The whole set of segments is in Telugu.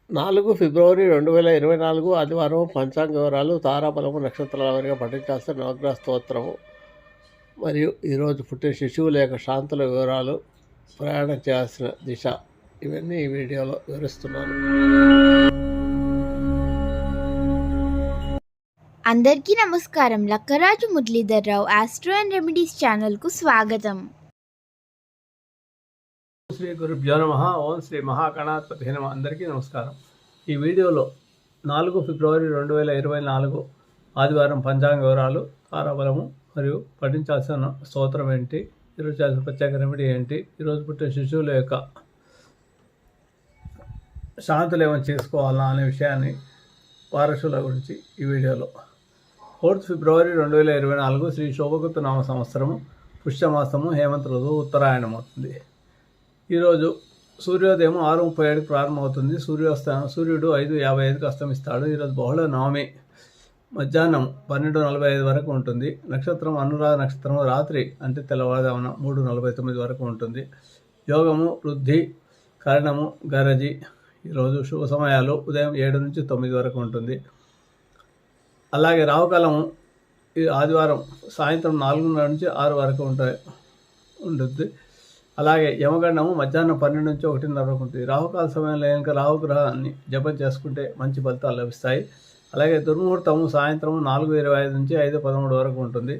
4 ఫిబ్రవరి 2024 ఆదివారం పంచాంగ వివరాలు, తారాబలము, నక్షత్రాల వారీగా పఠించాల్సిన నవగ్రహ స్తోత్రము మరియు ఈరోజు పుట్టిన శిశువుల యొక్క శాంతుల వివరాలు, ప్రయాణం చేయాల్సిన దిశ, ఇవన్నీ ఈ వీడియోలో వివరిస్తున్నాను. అందరికీ నమస్కారం. Lakkaraju Muralidhar Rao astro and remedies ఛానల్కు స్వాగతం. శ్రీ గురుభ్యో నమః. ఓం శ్రీ మహాగణాధిపతి నమః. అందరికీ నమస్కారం. ఈ వీడియోలో 4 ఫిబ్రవరి 2024 ఆదివారం పంచాంగ వివరాలు, తారాబలము మరియు పఠించాల్సిన స్తోత్రం ఏంటి, ఈరోజు చేయాల్సిన ప్రత్యేక రెమెడీ ఏంటి, ఈరోజు పుట్టిన శిశువుల యొక్క శాంతులు ఏమైనా చేసుకోవాలా అనే విషయాన్ని, వారసుల గురించి ఈ వీడియోలో. 4 ఫిబ్రవరి 2024 శ్రీ శోభకృత నామ సంవత్సరము, పుష్యమాసము, హేమంత ఋతువు, ఉత్తరాయణం అవుతుంది. ఈరోజు సూర్యోదయం 6:37కి ప్రారంభమవుతుంది. సూర్యుడు 5:55కి అస్తమిస్తాడు. ఈరోజు బహుళ నవమి మధ్యాహ్నం 12:45 వరకు ఉంటుంది. నక్షత్రం అనురాధ నక్షత్రం రాత్రి అంటే తెల్లవారుజామున 3:49 వరకు ఉంటుంది. యోగము వృద్ధి, కరణము గరజి. ఈరోజు శుభ సమయాలు ఉదయం 7 నుంచి 9 వరకు ఉంటుంది. అలాగే రావుకాలము ఈ ఆదివారం సాయంత్రం 4:30 నుంచి 6 వరకు ఉంటుంది. అలాగే యమగండము మధ్యాహ్నం 12 నుంచి 1:30 వరకు ఉంటుంది. రాహుకాల సమయంలో ఇంకా రాహుగ్రహాన్ని జపం చేసుకుంటే మంచి ఫలితాలు లభిస్తాయి. అలాగే దుర్ముహూర్తము సాయంత్రం 4:25 నుంచి 5:13 వరకు ఉంటుంది.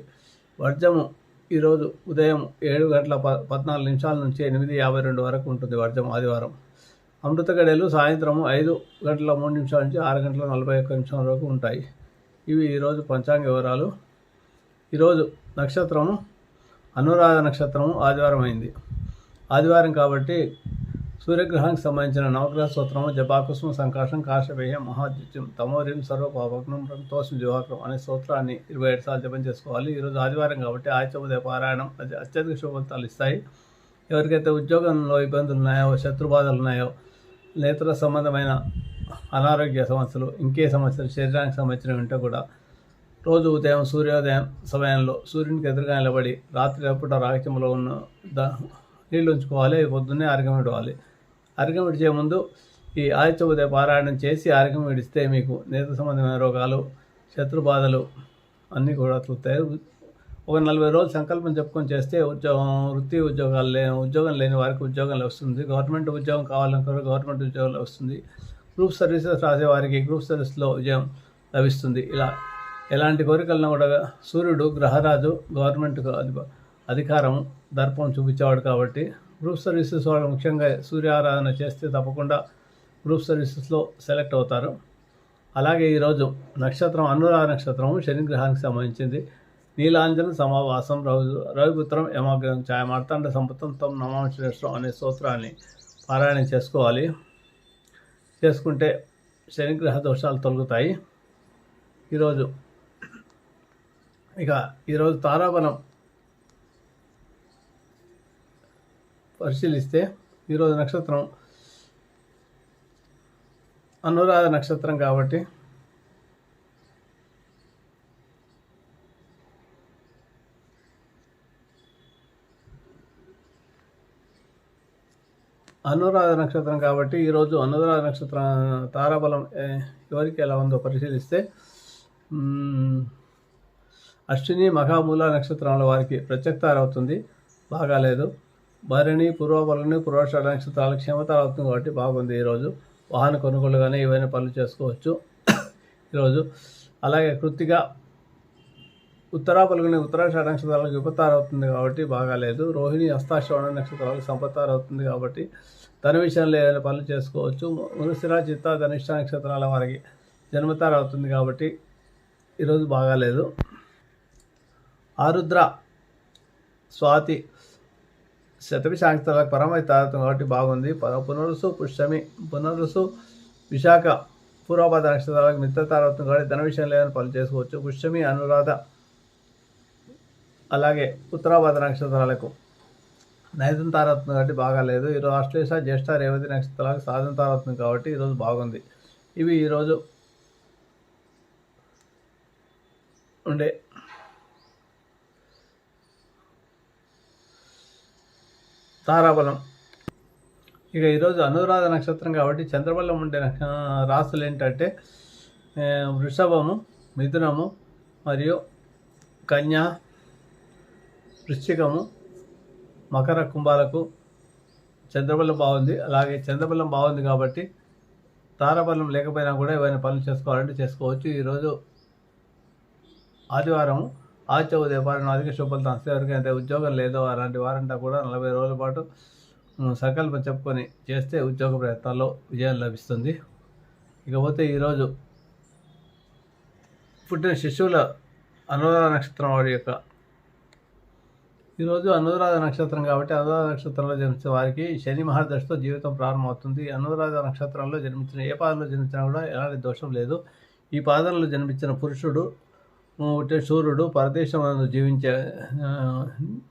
వర్జము ఈరోజు ఉదయం 7:14 నుంచి 8:52 వరకు ఉంటుంది. వర్జం ఆదివారం. అమృత గడియలు సాయంత్రం 5:03 నుంచి 6:41 వరకు ఉంటాయి. ఇవి ఈరోజు పంచాంగ వివరాలు. ఈరోజు నక్షత్రము అనురాధ నక్షత్రము ఆదివారం అయింది. ఆదివారం కాబట్టి సూర్యగ్రహానికి సంబంధించిన నవగ్రహ స్తోత్రము జపాకుస్మ సంకాశం కాశపేయం మహాద్యుత్యం తమోరిం సర్వపాపగ్నం తోసం దివాకరం అనే స్తోత్రాన్ని 27 సార్లు జపం చేసుకోవాలి. ఈరోజు ఆదివారం కాబట్టి ఆదిత్య పారాయణం అత్యధిక శుభ ఫలితాలు ఇస్తాయి. ఎవరికైతే ఉద్యోగంలో ఇబ్బందులు ఉన్నాయో, శత్రుబాధలు ఉన్నాయో, నేత్ర సంబంధమైన అనారోగ్య సమస్యలు, ఇంకే సమస్యలు శరీరానికి సంబంధించినవి ఉంటే కూడా రోజు ఉదయం సూర్యోదయం సమయంలో సూర్యునికి ఎదురుగా నిలబడి రాత్రి పూట రాగచంలో ఉన్న నీళ్ళు ఉంచుకోవాలి. పొద్దున్నే అర్ఘ్యం ఇవ్వాలి. అర్ఘ్యం ఇచ్చే ముందు ఈ ఆదిత్య ఉదయ పారాయణం చేసి అర్ఘ్యం విడిస్తే మీకు నేత్ర సంబంధమైన రోగాలు, శత్రుబాధలు అన్నీ కూడా తగ్గుతాయి. ఒక 40 రోజులు సంకల్పం చెప్పుకొని చేస్తే ఉద్యోగం లేని వారికి ఉద్యోగం వస్తుంది. గవర్నమెంట్ ఉద్యోగం కావాలనుకున్న గవర్నమెంట్ ఉద్యోగం వస్తుంది. గ్రూప్ సర్వీసెస్ రాసే వారికి గ్రూప్ సర్వీస్లో విజయం లభిస్తుంది. ఇలా ఎలాంటి కోరికలను కూడా సూర్యుడు గ్రహరాజు, గవర్నమెంట్కు అధికారం దర్పం చూపించేవాడు కాబట్టి గ్రూప్ సర్వీసెస్ వాళ్ళు ముఖ్యంగా సూర్య ఆరాధన చేస్తే తప్పకుండా గ్రూప్ సర్వీసెస్లో సెలెక్ట్ అవుతారు. అలాగే ఈరోజు నక్షత్రం అనురాధ నక్షత్రము శని గ్రహానికి సంబంధించింది. నీలాంజన సమావాసం రవిపుత్రం యమాగ్రహం ఛాయ మార్తాండ సంపత్తం తం నమాంశ్రేష్టం అనే స్తోత్రాన్ని పారాయణం చేసుకోవాలి. చేసుకుంటే శనిగ్రహ దోషాలు తొలగుతాయి. ఈరోజు తారాబలం పరిశీలిస్తే ఈరోజు నక్షత్రం అనురాధ నక్షత్రం కాబట్టి ఈరోజు అనురాధ నక్షత్రం తారాబలం ఎవరికి ఎలా ఉందో పరిశీలిస్తే అశ్విని మఖామూల నక్షత్రాల వారికి ప్రత్యక్తార అవుతుంది, బాగాలేదు. భరణి పూర్వఫలని పూర్వాషాఢ నక్షత్రాలకు క్షమతార అవుతుంది కాబట్టి బాగుంది. ఈరోజు వాహన కొనుగోలు కానీ ఏవైనా పనులు చేసుకోవచ్చు ఈరోజు. అలాగే కృత్తిక ఉత్తరాఫలని ఉత్తరాషాఢ నక్షత్రాలకు విపత్తార అవుతుంది కాబట్టి బాగాలేదు. రోహిణి హస్తాశ్రవణ నక్షత్రాలకు సంపత్తార అవుతుంది కాబట్టి ధన విషయంలో ఏదైనా పనులు చేసుకోవచ్చు. మృగశిర చిత్త ధనిష్ట నక్షత్రాల వారికి జన్మతార అవుతుంది కాబట్టి ఈరోజు బాగాలేదు. ఆరుద్ర స్వాతి శతభిష నక్షత్రాలకు పరమైతే తారవుతుంది కాబట్టి బాగుంది. పునరుసు పుష్యమి పునరుసు విశాఖ పూర్వపాద నక్షత్రాలకు మిత్రతార అవుతుంది కాబట్టి ధన విషయం లేదని పనులు చేసుకోవచ్చు. పుష్యమి అనురాధ అలాగే ఉత్తరాపాద నక్షత్రాలకు నైదం తారవుతుంది కాబట్టి బాగాలేదు. ఈరోజు అశ్లేష జ్యేష్ఠ రేవతి నక్షత్రాలకు సాధన తారవుతుంది కాబట్టి ఈరోజు బాగుంది. ఇవి ఈరోజు ఉండే తారాబలం. ఇక ఈరోజు అనురాధ నక్షత్రం కాబట్టి చంద్రబలం ఉండే రాశులు ఏంటంటే వృషభము, మిథునము మరియు కన్య, వృశ్చికము, మకర, కుంభాలకు చంద్రబలం బాగుంది. అలాగే చంద్రబలం బాగుంది కాబట్టి తారాబలం లేకపోయినా కూడా ఏవైనా పనులు చేసుకోవాలంటే చేసుకోవచ్చు. ఈరోజు ఆదివారం ఆదిత్య ఉదయపాలన అధిక శుభ్రత అంతవరకు అయితే ఉద్యోగం లేదో అలాంటి వారంతా కూడా 40 రోజుల పాటు సంకల్పం చెప్పుకొని చేస్తే ఉద్యోగ ప్రయత్నాల్లో విజయం లభిస్తుంది. ఇకపోతే ఈరోజు పుట్టిన శిశువుల అనురాధ నక్షత్రం వారి యొక్క ఈరోజు అనురాధ నక్షత్రం కాబట్టి అనురాధ నక్షత్రంలో జన్మించిన వారికి శని మహర్దశతో జీవితం ప్రారంభమవుతుంది. అనురాధ నక్షత్రంలో జన్మించిన ఏ పాదంలో జన్మించినా కూడా ఎలాంటి దోషం లేదు. ఈ పాదంలో జన్మించిన పురుషుడు సూర్యుడు పరదేశంలో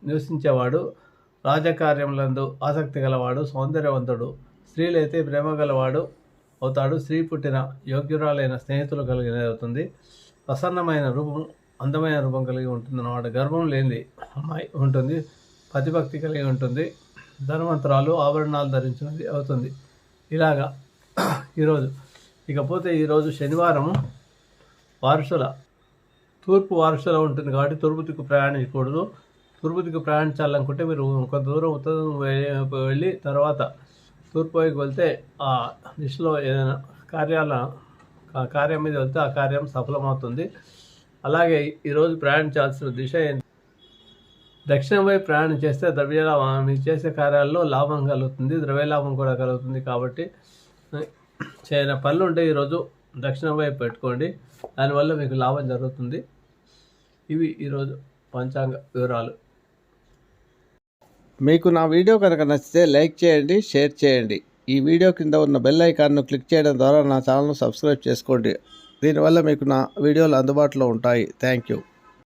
నివసించేవాడు, రాజకార్యములందు ఆసక్తి గలవాడు, సౌందర్యవంతుడు, స్త్రీలైతే ప్రేమ గలవాడు అవుతాడు. స్త్రీ పుట్టిన యోగ్యురాలైన స్నేహితులు కలిగిన అవుతుంది. ప్రసన్నమైన రూపం, అందమైన రూపం కలిగి ఉంటుంది అన్నమాట. గర్భం లేనిది అమ్మాయి ఉంటుంది. పతిభక్తి కలిగి ఉంటుంది. ధనవంతురాలు, ఆభరణాలు ధరించినది అవుతుంది. ఇలాగా ఈరోజు ఇకపోతే ఈరోజు శనివారము వారసుల తూర్పు వారసుల ఉంటుంది కాబట్టి తూర్పు దిక్కు ప్రయాణించకూడదు. తూర్పు దిక్కు ప్రయాణించాలనుకుంటే మీరు కొంత దూరం ఉత్తరం వెళ్ళి తర్వాత తూర్పు వైపు వెళ్తే ఆ దిశలో ఏదైనా కార్యం మీద వెళ్తే ఆ కార్యం సఫలమవుతుంది. అలాగే ఈరోజు ప్రయాణించాల్సిన దిశ దక్షిణం వైపు ప్రయాణం చేస్తే ద్రవ్యలాభం, మీరు చేసే కార్యాల్లో లాభం కలుగుతుంది, ద్రవ్యలాభం కూడా కలుగుతుంది. కాబట్టి చేయని పనులు ఉంటే ఈరోజు దక్షిణం వైపు పెట్టుకోండి, దానివల్ల మీకు లాభం జరుగుతుంది. ఇవి ఈరోజు పంచాంగ వివరాలు. మీకు నా వీడియో కనుక నచ్చితే లైక్ చేయండి, షేర్ చేయండి. ఈ వీడియో కింద ఉన్న బెల్ ఐకాన్ను క్లిక్ చేయడం ద్వారా నా ఛానల్ను సబ్స్క్రైబ్ చేసుకోండి. దీనివల్ల మీకు నా వీడియోలు అందుబాటులో ఉంటాయి. Thank you.